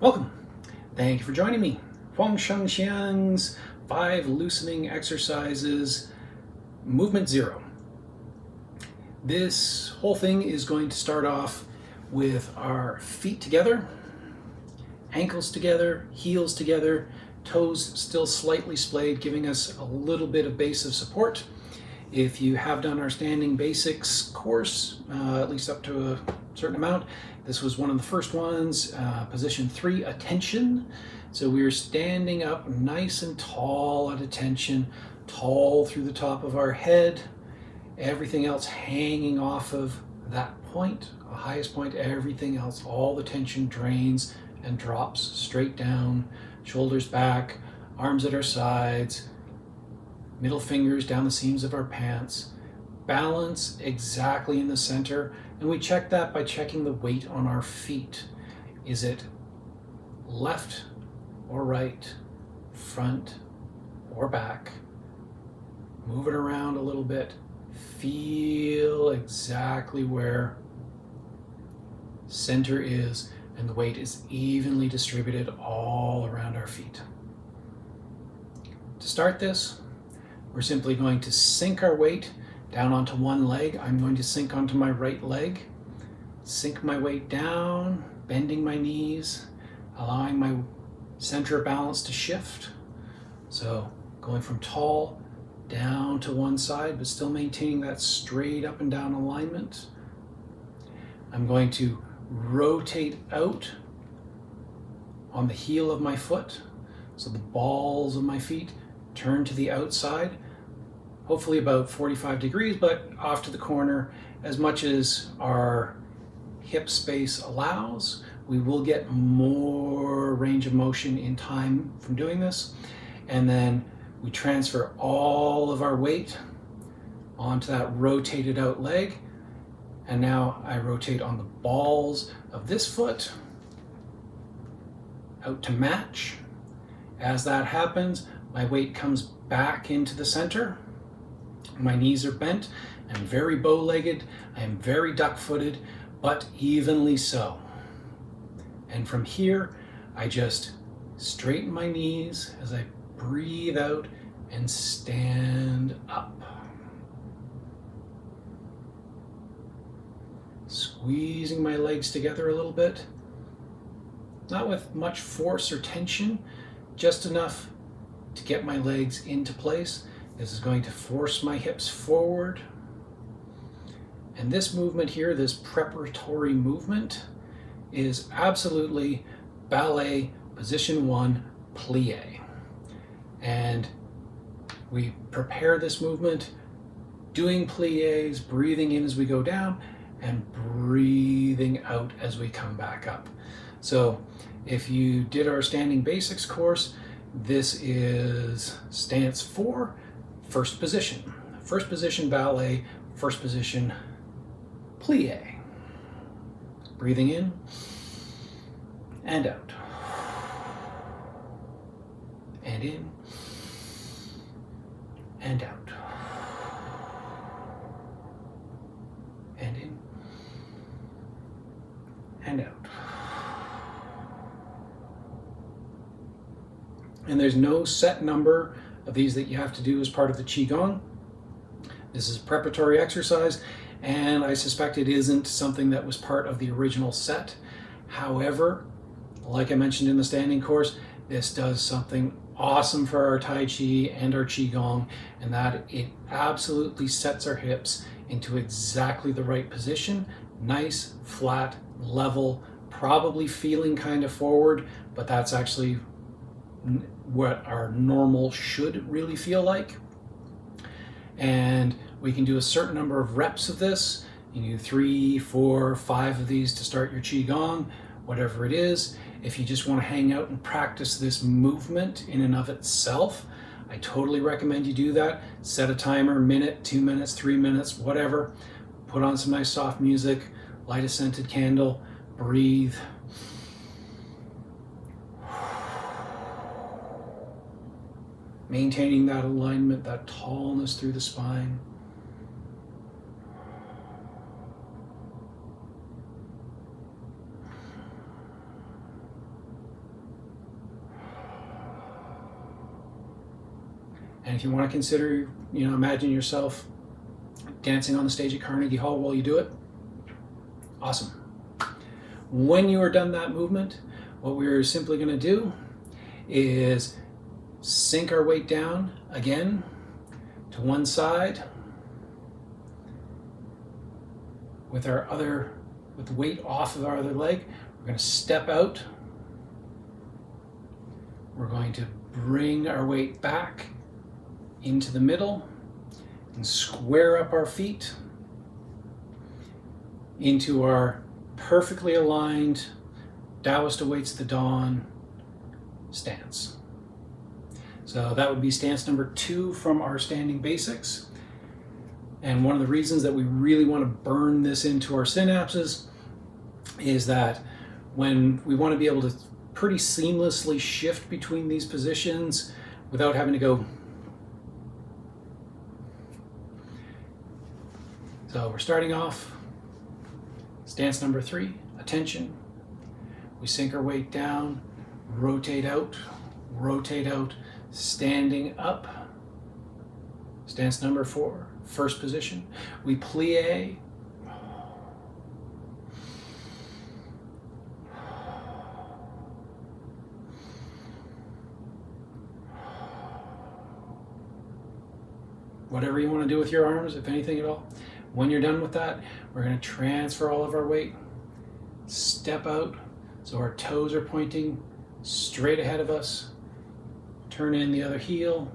Welcome. Thank you for joining me. Huang Sheng Xiang's 5 loosening exercises, movement 0. This whole thing is going to start off with our feet together, ankles together, heels together, toes still slightly splayed, giving us a little bit of base of support. If you have done our standing basics course, at least up to a certain amount, this was one of the first ones, position 3, attention. So we're standing up nice and tall at attention, tall through the top of our head, everything else hanging off of that point, the highest point, everything else, all the tension drains and drops straight down, shoulders back, arms at our sides, middle fingers down the seams of our pants, balance exactly in the center, and we check that by checking the weight on our feet. Is it left or right, front or back? Move it around a little bit. Feel exactly where center is, and the weight is evenly distributed all around our feet. To start this, we're simply going to sink our weight down onto one leg. I'm going to sink onto my right leg, sink my weight down, bending my knees, allowing my center of balance to shift. So going from tall down to one side, but still maintaining that straight up and down alignment. I'm going to rotate out on the heel of my foot, so the balls of my feet turn to the outside, hopefully about 45 degrees, but off to the corner as much as our hip space allows. We will get more range of motion in time from doing this. And then we transfer all of our weight onto that rotated out leg. And now I rotate on the balls of this foot out to match. As that happens, my weight comes back into the center. My knees are bent. I'm very bow-legged. I am very duck-footed, but evenly so. And from here, I just straighten my knees as I breathe out and stand up. Squeezing my legs together a little bit. Not with much force or tension, just enough to get my legs into place. This is going to force my hips forward. And this movement here, this preparatory movement, is absolutely ballet position 1 plie. And we prepare this movement doing plies, breathing in as we go down and breathing out as we come back up. So if you did our standing basics course, this is stance 4, first position. First position ballet, first position plie. Breathing in and out. And in and out. And in and out. And there's no set number of these that you have to do as part of the Qigong. This is a preparatory exercise, and I suspect it isn't something that was part of the original set. However, like I mentioned in the standing course, this does something awesome for our Tai Chi and our Qigong, and that it absolutely sets our hips into exactly the right position. Nice, flat, level, probably feeling kind of forward, but that's actually what our normal should really feel like. And we can do a certain number of reps of this. You can do 3, 4, 5 of these to start your Qigong, whatever it is. If you just want to hang out and practice this movement in and of itself, I totally recommend you do that. Set a timer, minute, 2 minutes, 3 minutes, whatever. Put on some nice soft music, light a scented candle, breathe. Maintaining that alignment, that tallness through the spine. And if you want to consider, imagine yourself dancing on the stage at Carnegie Hall while you do it, awesome. When you are done that movement, what we're simply going to do is sink our weight down again to one side with the weight off of our other leg. We're going to step out. We're going to bring our weight back into the middle and square up our feet into our perfectly aligned Taoist awaits the dawn stance. So that would be stance number 2 from our standing basics. And one of the reasons that we really want to burn this into our synapses is that when we want to be able to pretty seamlessly shift between these positions without having to go. So we're starting off, stance number 3, attention. We sink our weight down, rotate out, standing up. Stance number 4, first position. We plie. Whatever you want to do with your arms, if anything at all. When you're done with that, we're going to transfer all of our weight. Step out, so our toes are pointing straight ahead of us. Turn in the other heel.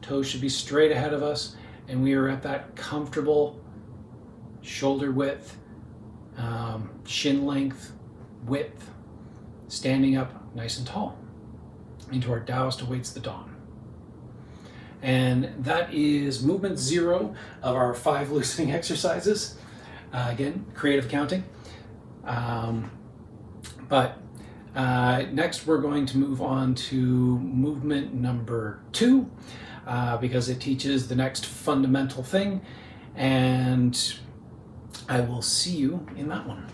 Toes should be straight ahead of us, and we are at that comfortable shoulder width, shin length width, standing up nice and tall into our Taoist awaits the dawn. And that is movement 0 of our 5 loosening exercises. Again, creative counting. Next we're going to move on to movement number 2 because it teaches the next fundamental thing, and I will see you in that one.